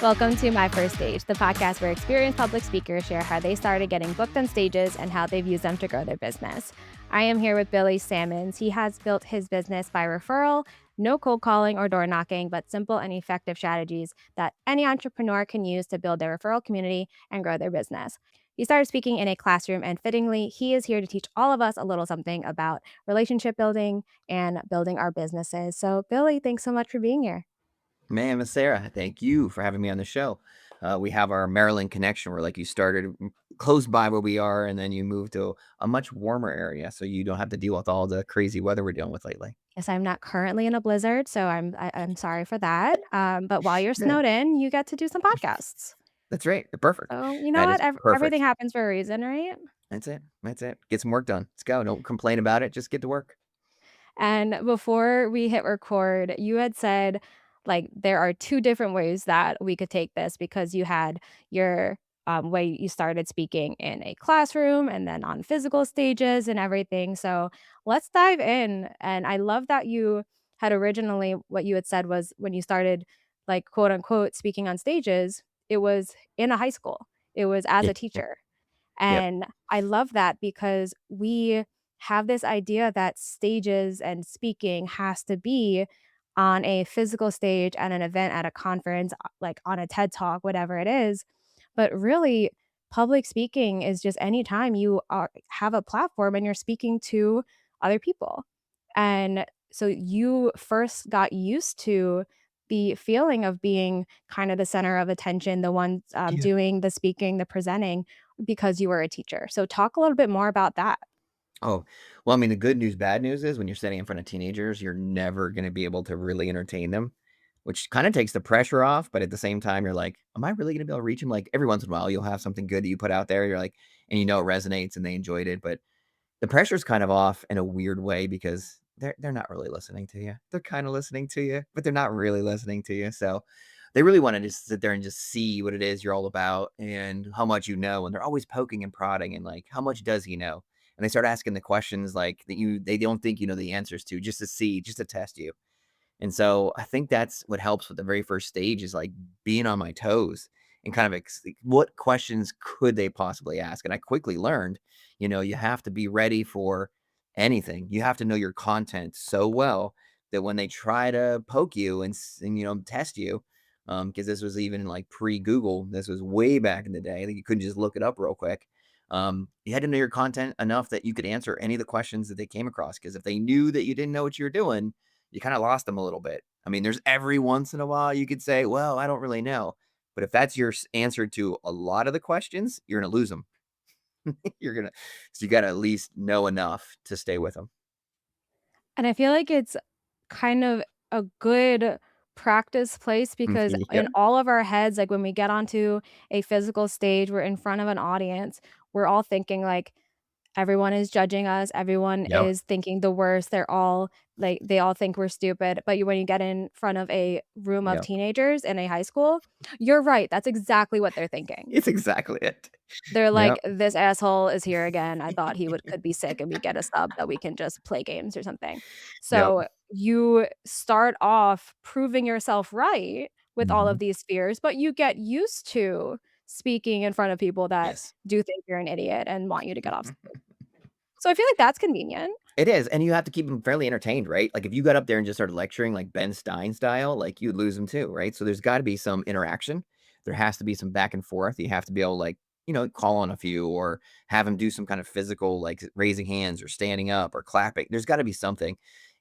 Welcome to My First Stage, the podcast where experienced public speakers share how they started getting booked on stages and how they've used them to grow their business. I am here with Billy Sammons. He has built his business by referral, no cold calling or door knocking, but simple and effective strategies that any entrepreneur can use to build their referral community and grow their business. He started speaking in a classroom, and fittingly, he is here to teach all of us a little something about relationship building and building our businesses. So, Billy, thanks so much for being here. Man, Miss Sarah, thank you for having me on the show. We have our Maryland connection where, like, you started close by where we are, and then you moved to a much warmer area, so you don't have to deal with all the crazy weather we're dealing with lately. Yes, I'm not currently in a blizzard, so I'm sorry for that. But while you're Yeah, snowed in, you get to do some podcasts. that's right. Perfect. So you know That what? is Everything perfect. happens for a reason, right? That's it. That's it. Get some work done. Let's go. Don't complain about it. Just get to work. And before we hit record, you had said, like, there are 2 different ways that we could take this because you had your, way you started speaking in a classroom and then on physical stages and everything. So let's dive in. And I love that you had originally what you had said was when you started, like, quote, unquote, "speaking on stages," it was in a high school. It was as Yeah. a teacher. Yep. And I love that because we have this idea that stages and speaking has to be on a physical stage at an event, at a conference, like on a TED Talk, whatever it is. But really, public speaking is just anytime you have a platform and you're speaking to other people. And so you first got used to the feeling of being kind of the center of attention, the one Yeah. doing the speaking, the presenting, because you were a teacher. So talk a little bit more about that. Oh, well, I mean, the good news, bad news is when you're sitting in front of teenagers, you're never going to be able to really entertain them, which kind of takes the pressure off. But at the same time, you're like, am I really going to be able to reach them? Like every once in a while, you'll have something good that you put out there. You're like, and you know it resonates and they enjoyed it. But the pressure's kind of off in a weird way because they're not really listening to you. They're kind of listening to you, but they're not really listening to you. So they really want to just sit there and just see what it is you're all about and how much you know. And they're always poking and prodding and like, how much does he know? And they start asking the questions like that they don't think you know the answers to, just to see, just to test you. And so I think that's what helps with the very first stage is like being on my toes and kind of what questions could they possibly ask? And I quickly learned, you have to be ready for anything. You have to know your content so well that when they try to poke you and test you, because this was even like pre-Google, this was way back in the day that you couldn't just look it up real quick. You had to know your content enough that you could answer any of the questions that they came across. Because if they knew that you didn't know what you were doing, you kind of lost them a little bit. I mean, there's every once in a while you could say, well, I don't really know. But if that's your answer to a lot of the questions, you're going to lose them. So you got to at least know enough to stay with them. And I feel like it's kind of a good practice place because in Yep. all of our heads, like when we get onto a physical stage, we're in front of an audience, we're all thinking like, everyone is judging us, everyone Yep. is thinking the worst, they're all like they all think we're stupid, but when you get in front of a room of Yep. teenagers in a high school, you're right, that's exactly what they're thinking. It's exactly it. They're like, Yep. "This asshole is here again, I thought he could be sick and we get a sub that we can just play games or something." Yep. So, you start off proving yourself right with all Mhm. of these fears, but you get used to speaking in front of people that Yes. do think you're an idiot and want you to get off stage. So I feel like that's convenient. It is, and you have to keep them fairly entertained, right? Like, if you got up there and just started lecturing like Ben Stein style, like, you'd lose them too, right? So there's gotta be some interaction. There has to be some back and forth. You have to be able to, like, call on a few or have them do some kind of physical, like, raising hands or standing up or clapping. There's gotta be something,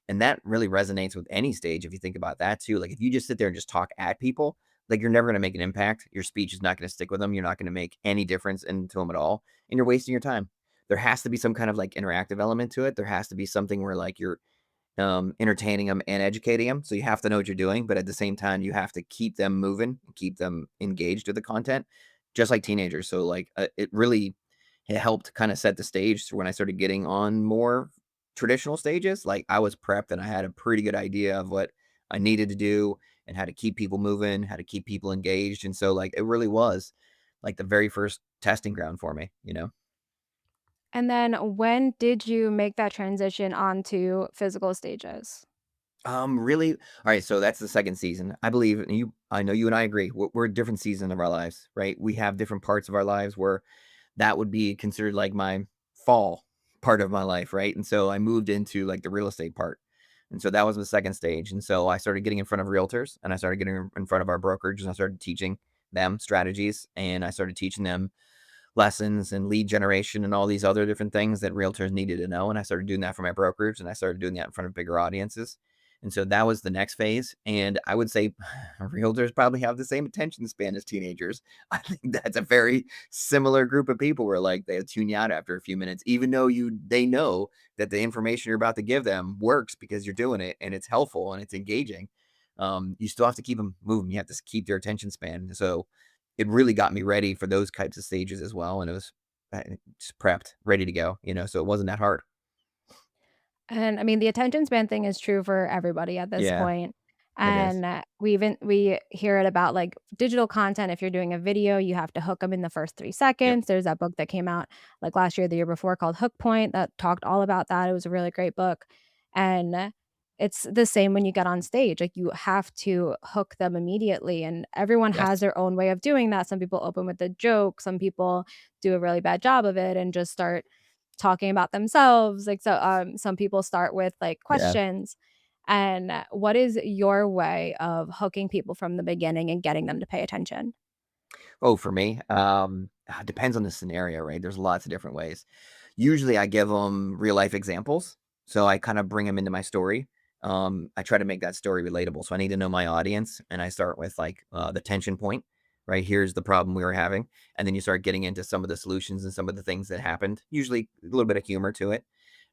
and that really resonates with any stage if you think about that too. Like, if you just sit there and just talk at people, like, you're never gonna make an impact. Your speech is not gonna stick with them. You're not gonna make any difference into them at all, and you're wasting your time. There has to be some kind of, like, interactive element to it. There has to be something where, like, you're, entertaining them and educating them. So you have to know what you're doing, but at the same time, you have to keep them moving, keep them engaged with the content, just like teenagers. So, like, it helped kinda set the stage for when I started getting on more traditional stages. Like, I was prepped, and I had a pretty good idea of what I needed to do and how to keep people moving, how to keep people engaged, and so, like, it really was, like, the very first testing ground for me, you know? And then when did you make that transition onto physical stages? Really? All right, so that's the second season. I believe, and I know you and I agree. We're a different season of our lives, right? We have different parts of our lives where that would be considered like my fall part of my life, right? And so I moved into like the real estate part. And so that was the second stage. And so I started getting in front of realtors and I started getting in front of our brokers and I started teaching them strategies and I started teaching them lessons and lead generation and all these other different things that realtors needed to know. And I started doing that for my brokerage and I started doing that in front of bigger audiences. And so that was the next phase. And I would say realtors probably have the same attention span as teenagers. I think that's a very similar group of people where like they tune you out after a few minutes, even though they know that the information you're about to give them works because you're doing it and it's helpful and it's engaging. You still have to keep them moving. You have to keep their attention span. So it really got me ready for those types of stages as well, and it was just prepped, ready to go, so it wasn't that hard. And I mean, the attention span thing is true for everybody at this Yeah, point. it is. And we hear it about like digital content. If you're doing a video, you have to hook them in the first 3 seconds. Yep. There's that book that came out like last year, the year before, called Hook Point, that talked all about that. It was a really great book. And it's the same when you get on stage. Like you have to hook them immediately. And everyone has Yes. their own way of doing that. Some people open with a joke, some people do a really bad job of it and just start talking about themselves, like, so, some people start with, like, Yeah. questions, and what is your way of hooking people from the beginning and getting them to pay attention? Oh, for me, depends on the scenario, right? There's lots of different ways. Usually, I give them real life examples, so I kinda bring them into my story. I try to make that story relatable, so I need to know my audience, and I start with, like, the tension point, right? Here's the problem we were having, and then you start getting into some of the solutions and some of the things that happened, usually a little bit of humor to it,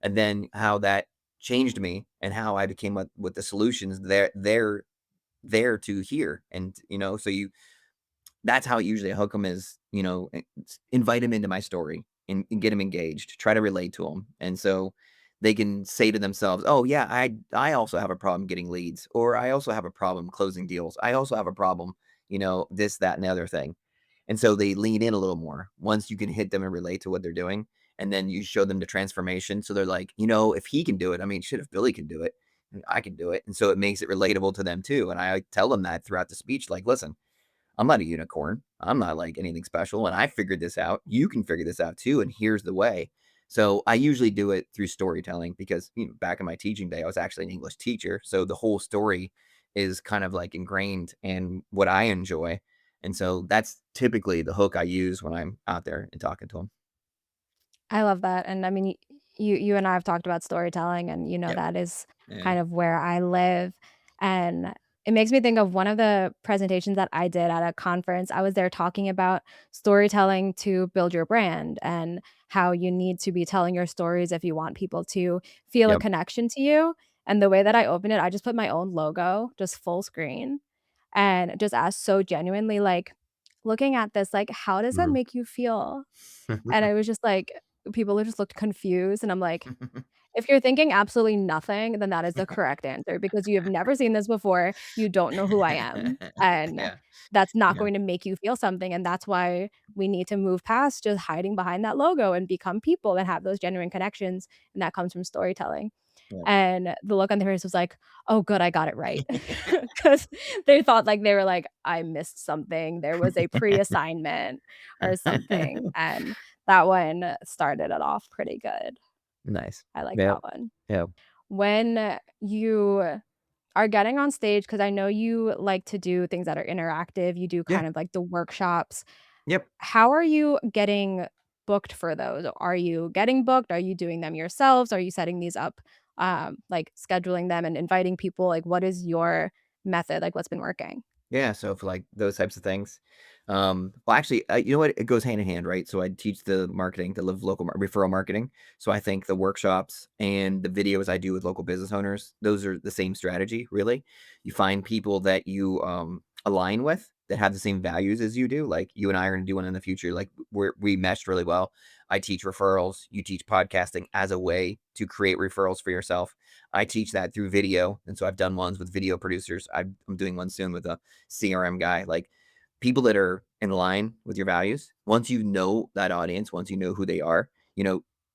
and then how that changed me and how I became with the solutions they're there to hear, and, so that's how I usually hook them is, invite them into my story and get them engaged, try to relate to them. And so they can say to themselves, "Oh yeah, I also have a problem getting leads, or I also have a problem closing deals. I also have a problem, this, that, and the other thing." And so they lean in a little more once you can hit them and relate to what they're doing. And then you show them the transformation. So they're like, if he can do it, I mean, shit, if Billy can do it, I can do it. And so it makes it relatable to them too. And I tell them that throughout the speech, like, listen, I'm not a unicorn. I'm not like anything special. And I figured this out. You can figure this out too. And here's the way. So I usually do it through storytelling because, back in my teaching day, I was actually an English teacher. So the whole story is kind of like ingrained in what I enjoy. And so that's typically the hook I use when I'm out there and talking to them. I love that, and I mean, you and I have talked about storytelling, and Yep. that is Yeah. kind of where I live, and it makes me think of one of the presentations that I did at a conference. I was there talking about storytelling to build your brand and how you need to be telling your stories if you want people to feel a Yep. connection to you, and the way that I opened it, I just put my own logo, just full screen, and just asked so genuinely, like, "Looking at this, like, how does that Mhm. make you feel?" And I was just like people just looked confused, and I'm like, "If you're thinking absolutely nothing, then that is the correct answer because you have never seen this before, you don't know who I am, and Yeah. that's not Yeah. going to make you feel something, and that's why we need to move past just hiding behind that logo and become people and have those genuine connections, and that comes from storytelling." Yeah. And the look on their face was like, "Oh, good, I got it right," because they thought, like they were like, "I missed something, there was a pre-assignment or something," and that one started it off pretty good. Nice. I like Yep. that one. Yep. When you are getting on stage, because I know you like to do things that are interactive, you do Yeah. kind of like the workshops. Yep. How are you getting booked for those? Are you getting booked? Are you doing them yourselves? Are you setting these up, like, scheduling them and inviting people? Like, what is your method? Like, what's been working? Yeah, so for, like, those types of things, well, actually, you know what? It goes hand in hand, right? So I teach the marketing, the live local referral marketing. So I think the workshops and the videos I do with local business owners, those are the same strategy, really. You find people that you, align with that have the same values as you do. Like, you and I are gonna do one in the future, like, we meshed really well. I teach referrals, you teach podcasting as a way to create referrals for yourself. I teach that through video, and so I've done ones with video producers. I'm doing one soon with a CRM guy, like people that are in line with your values. Once you know that audience, once you know who they are,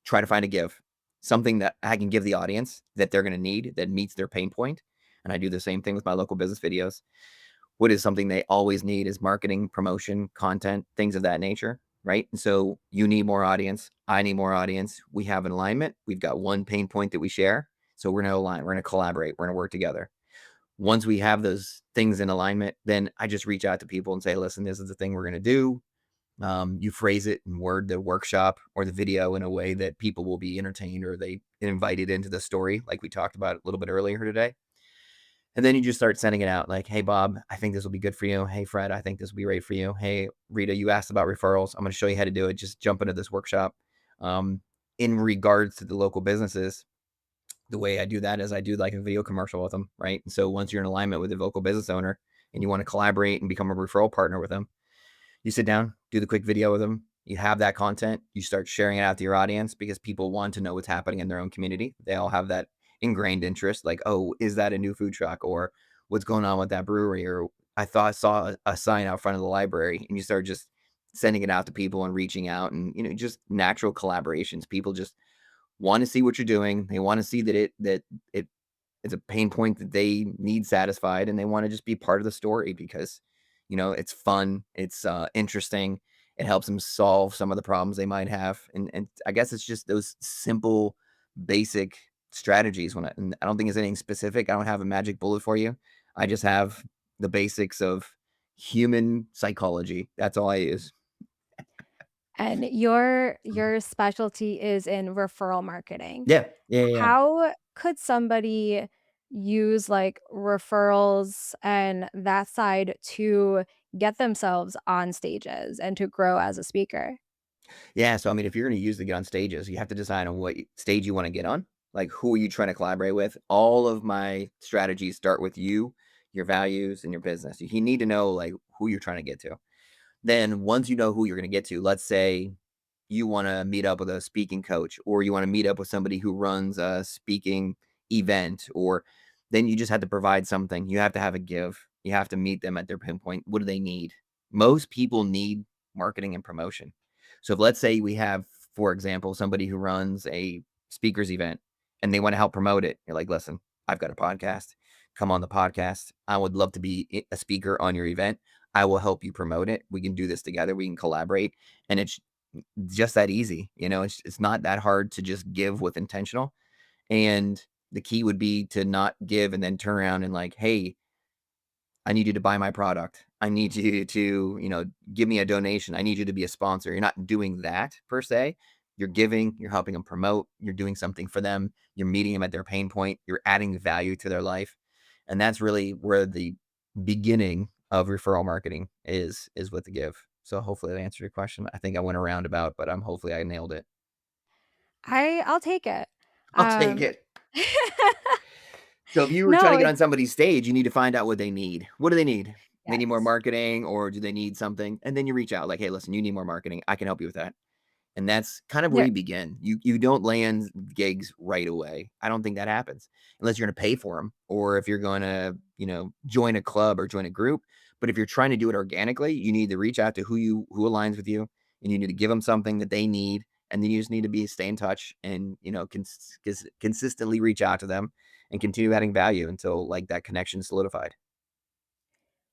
try to find a give, something that I can give the audience that they're going to need that meets their pain point. and I do the same thing with my local business videos. What is something they always need is marketing, promotion, content, things of that nature, right? And so you need more audience. I need more audience. We have an alignment. We've got one pain point that we share. So we're going to align. We're going to collaborate. We're going to work together. Once we have those things in alignment, then I just reach out to people and say, listen, this is the thing we're going to do. You phrase it and word the workshop or the video in a way that people will be entertained or they invited into the story, like we talked about a little bit earlier today. And then you just start sending it out like, hey, Bob, I think this will be good for you. Hey, Fred, I think this will be great for you. Hey, Rita, you asked about referrals. I'm going to show you how to do it. Just jump into this workshop. Um, in regards to the local businesses, the way I do that is I do like a video commercial with them, right? And so once you're in alignment with a local business owner and you want to collaborate and become a referral partner with them, you sit down, do the quick video with them. You have that content. You start sharing it out to your audience because people want to know what's happening in their own community. They all have that ingrained interest, like, oh, is that a new food truck, or what's going on with that brewery, or I saw a sign out front of the library, and you start just sending it out to people and reaching out, and just natural collaborations. People just want to see what you're doing. They want to see that it's a pain point that they need satisfied, and they want to just be part of the story because it's fun, it's interesting, it helps them solve some of the problems they might have, and I guess it's just those simple basic strategies. And I don't think it's anything specific. I don't have a magic bullet for you. I just have the basics of human psychology. That's all I use. And your specialty is in referral marketing. Yeah, yeah, yeah, yeah. How could somebody use, like, referrals and that side to get themselves on stages and to grow as a speaker? Yeah, so I mean, if you're gonna use to get on stages, you have to decide on what stage you wanna get on. Like, who are you trying to collaborate with? All of my strategies start with you, your values, and your business. You need to know, like, who you're trying to get to. Then once you know who you're gonna get to, let's say you wanna meet up with a speaking coach, or you wanna meet up with somebody who runs a speaking event, or then you just have to provide something. You have to have a give. You have to meet them at their pinpoint. What do they need? Most people need marketing and promotion. So if let's say we have, for example, somebody who runs a speakers event and they want to help promote it. You're like, listen, I've got a podcast. Come on the podcast. I would love to be a speaker on your event. I will help you promote it. We can do this together. We can collaborate. And it's just that easy. It's not that hard to just give with intentional. And the key would be to not give and then turn around and like, hey, I need you to buy my product. I need you to, give me a donation. I need you to be a sponsor. You're not doing that per se. You're giving, you're helping them promote, you're doing something for them, you're meeting them at their pain point, you're adding value to their life. And that's really where the beginning of referral marketing is with the give. So hopefully that answered your question. I think I went around about, but hopefully I nailed it. I'll take it. I'll take Um it. So if you were trying No, to get on it's somebody's stage, you need to find out what they need. What do they need? They need more yes. marketing, or do they need something? And then you reach out like, "Hey, listen, you need more marketing. I can help you with that." And that's kind of where There you begin. You don't land gigs right away. I don't think that happens unless you're going to pay for them, or if you're going to, join a club or join a group. But if you're trying to do it organically, you need to reach out to who aligns with you, and you need to give them something that they need, and then you just need to stay in touch and consistently reach out to them and continue adding value until like that connection solidified.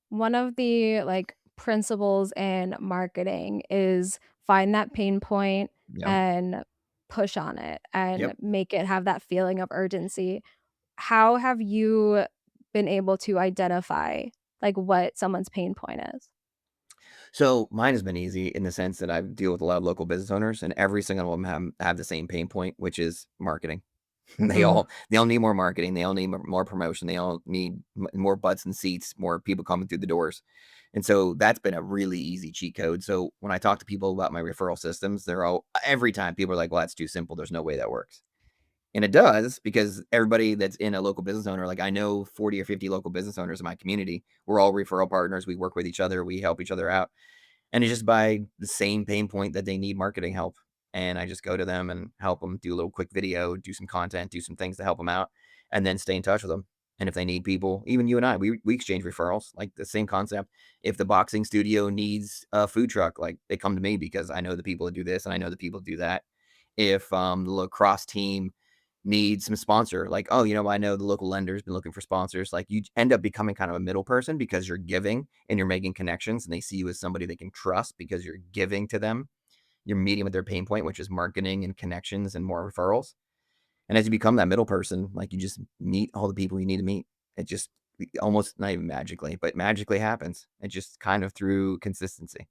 one of the, like, principles in marketing is find that pain point Yep. and push on it and Yep. make it have that feeling of urgency. How have you been able to identify, like, what someone's pain point is? So mine has been easy in the sense that I deal with a lot of local business owners, and every single one of them have the same pain point, which is marketing. Mm. They all need more marketing. They all need more promotion. They all need more butts and seats, more people coming through the doors. And so that's been a really easy cheat code. So when I talk to people about my referral systems, every time people are like, well, that's too simple. There's no way that works. And it does because everybody that's in a local business owner, like I know 40 or 50 local business owners in my community. We're all referral partners. We work with each other. We help each other out. And it's just by the same pain point that they need marketing help. And I just go to them and help them do a little quick video, do some content, do some things to help them out, and then stay in touch with them. And if they need people, even you and I, we exchange referrals, like the same concept. If the boxing studio needs a food truck, like they come to me because I know the people that do this and I know the people that do that. If the lacrosse team need some sponsor. Like, oh, I know the local lender's been looking for sponsors. Like, you end up becoming kind of a middle person because you're giving and you're making connections, and they see you as somebody they can trust because you're giving to them. You're meeting with their pain point, which is marketing and connections and more referrals. And as you become that middle person, like, you just meet all the people you need to meet. It just almost not even magically, but magically happens. It just kind of through consistency.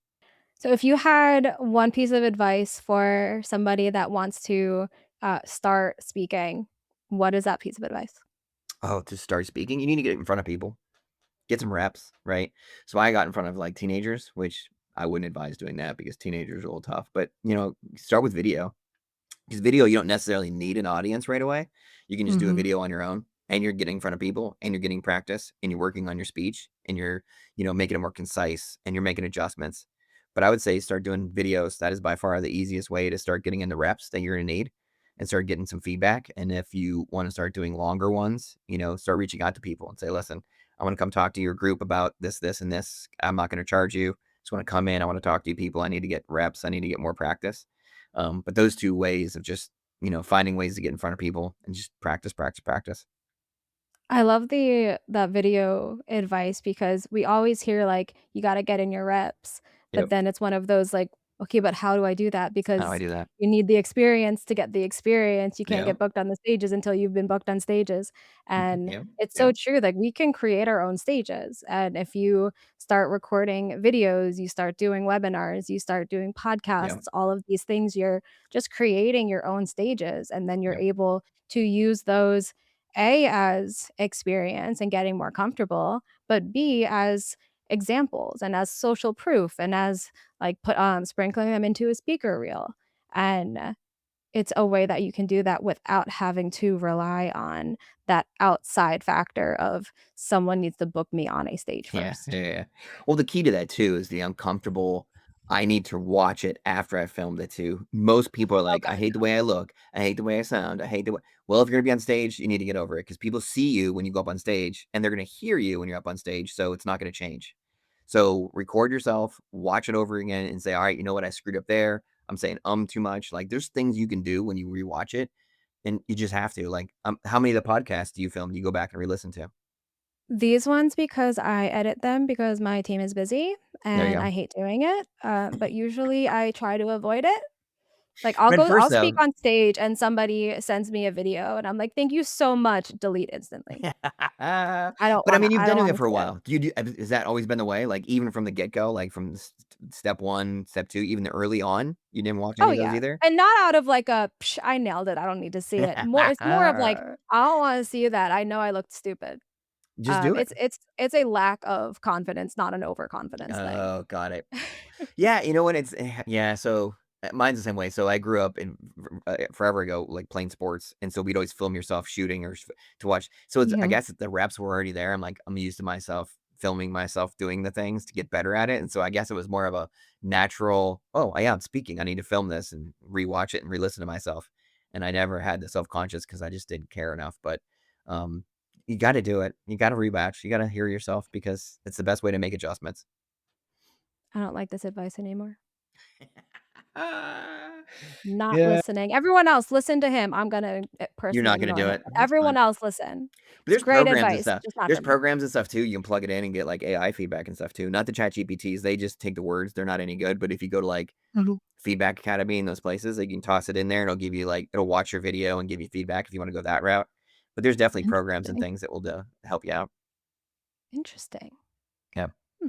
So if you had one piece of advice for somebody that wants to, start speaking, what is that piece of advice? Oh, to start speaking, you need to get in front of people, get some reps, right? So I got in front of like teenagers, which I wouldn't advise doing that because teenagers are a little tough. But start with video. Because video, you don't necessarily need an audience right away. You can just do a Mhm. video on your own, and you're getting in front of people, and you're getting practice, and you're working on your speech, and you're, making it more concise, and you're making adjustments. But I would say start doing videos. That is by far the easiest way to start getting in the reps that you're gonna need and start getting some feedback. And if you want to start doing longer ones, start reaching out to people and say, listen, I want to come talk to your group about this, this, and this. I'm not going to charge you. Just want to come in. I want to talk to you people. I need to get reps. I need to get more practice. But those two ways of just, finding ways to get in front of people and just practice, practice, practice. I love that video advice because we always hear, like, "You gotta get in your reps," but Yep. then it's one of those, like, "Okay, but how do I do that?" How do I Because do that? you need the experience to get the experience, you can't Yep. get booked on the stages until you've been booked on stages, Mhm. and Yep. it's so Yep. true, like, we can create our own stages, and if you start recording videos, you start doing webinars, you start doing Yep. podcasts, all of these things, you're just creating your own stages, and then you're Yep. able to use those a, as experience and getting more comfortable, but B, as examples and as social proof and as, like, sprinkling them into a speaker reel, and it's a way that you can do that without having to rely on that outside factor of someone needs to book me on a stage Yeah, first. yeah, yeah. Well, the key to that too is the uncomfortable. I need to watch it after I filmed it too. Most people are like, I Okay. hate the way I look. I hate the way I sound. I hate the way. Well, if you're gonna be on stage, you need to get over it because people see you when you go up on stage, and they're gonna hear you when you're up on stage. So it's not gonna change. So record yourself, watch it over again, and say, all right, you know what? I screwed up there. I'm saying too much. Like, there's things you can do when you rewatch it, and you just have to. Like, how many of the podcasts do you film? You go back and re-listen to? These ones because I edit them because my team is busy There you and go. I hate doing it, but usually I try to avoid it. Like, But at I'll first, speak though, on stage and somebody sends me a video and I'm like, "Thank you so much," delete instantly. but I mean, you've I been don't doing it wanna for a see it. while. Do you do has that always been the way? Like, even from the get-go, like, from step 1, step 2, even the early on, you didn't watch Oh, any of those yeah, either? and not out of like a, "Psh, I nailed it, I don't need to see it." It's more of like, "I don't wanna see that, I know I looked stupid." Just do it. It's a lack of confidence, not an overconfidence thing. Oh, got it. Yeah, you know what? Yeah, so, mine's the same way. So I grew up in forever ago, like, playing sports, and so we'd always film yourself shooting or to watch. So I Mhm. guess the reps were already there. I'm used to myself filming myself doing the things to get better at it, and so I guess it was more of a natural, "Oh, yeah, I'm speaking. I need to film this and rewatch it and re-listen to myself." And I never had the self-conscious because I just didn't care enough, but, um, you gotta do it. You gotta rewatch. You gotta hear yourself because it's the best way to make adjustments. I don't like this advice anymore. Ah, Not yeah. listening. Everyone else, listen to him. I'm gonna, You're personally not gonna ignore do him, it. but That's fine. everyone else listen. But It's there's great programs and advice, stuff. just not There's for me. programs and stuff too. You can plug it in and get, like, AI feedback and stuff too. Not the ChatGPTs, they just take the words, they're not any good, but if you go to, like, Feedback Academy and those places, you can toss it in there, and it'll give you, like, it'll watch your video and give you feedback if you wanna go that route. But there's definitely programs and Interesting, things that will help you out. interesting. Yeah. Hmm.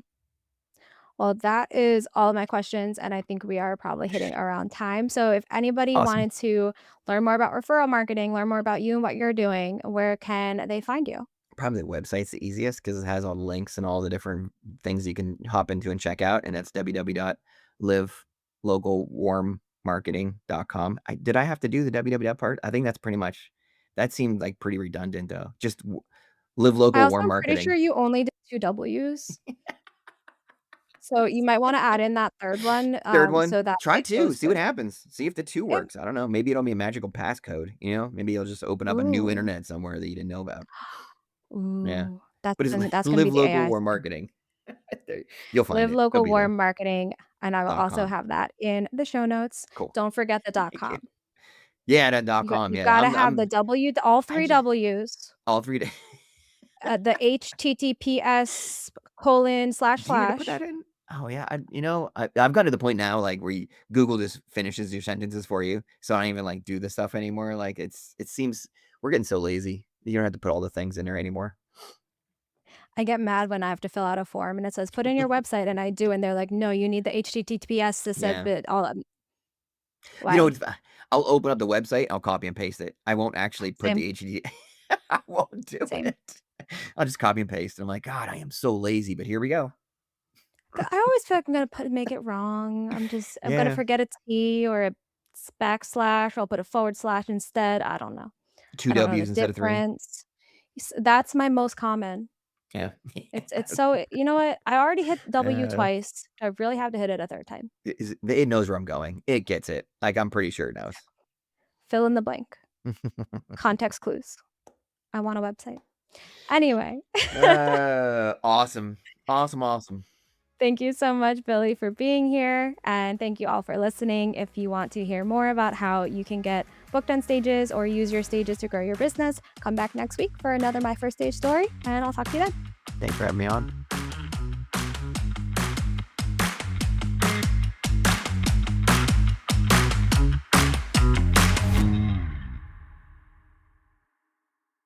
Well, that is all my questions, and I think we are probably hitting around time. So if anybody Awesome. wanted to learn more about referral marketing, learn more about you and what you're doing, where can they find you? Probably the website's the easiest because it has all the links and all the different things you can hop into and check out, and that's www.livelocalwarmmarketing.com. Did I have to do the www part? I think that's pretty much that seemed like pretty redundant, though. Just live I local also warm am pretty sure marketing. you only did 2 W's, so you might wanna add in that 3rd one, Third one, so that try it 2, goes see what quicker. happens. See if the 2 It works. I don't know, maybe it'll be a magical passcode, Maybe you'll just open up a new Ooh. internet somewhere that you didn't know about. Yeah. Ooh, But it's that's gonna be live the local AI warm thing. marketing. There you'll find Live it. It'll local be there. warm marketing, and I will also .com. have that in the show notes. Cool. Don't forget the Thank you. .com. Yeah, that You got .com, you yeah, gotta have the W, all I 3 just Ws, all 3 days. the HTTPS colon slash Do you need to put slash. that in? Oh, yeah, I've gotten to the point now, like, where Google just finishes your sentences for you, so I don't even, like, do the stuff anymore, like, it seems we're getting so lazy. You don't have to put all the things in there anymore. I get mad when I have to fill out a form and it says, "Put in your website," and I do, and they're like, "No, you need the HTTPS to said Yeah. bit all You know, why?" I'll open up the website, I'll copy and paste it. I won't actually put Same, the HTTP I won't do same. it. I'll just copy and paste, and I'm like, "God, I am so lazy," but here we go. I always feel like I'm gonna make it wrong. I'm gonna Yeah. forget a T or a backslash, or I'll put a forward slash instead. 2 I don't know the W's instead of 3. difference. That's my most common. Yeah. It's so you know what? I already hit W Uh, twice. I really have to hit it a third time. it knows where I'm going. It gets it. Like, I'm pretty sure it knows. Fill in the blank. Context clues. I want a website. Anyway, Awesome. Awesome, awesome. thank you so much, Billy, for being here. And thank you all for listening. If you want to hear more about how you can get booked on stages or use your stages to grow your business, come back next week for another My First Stage story, and I'll talk to you then. Thanks for having me on.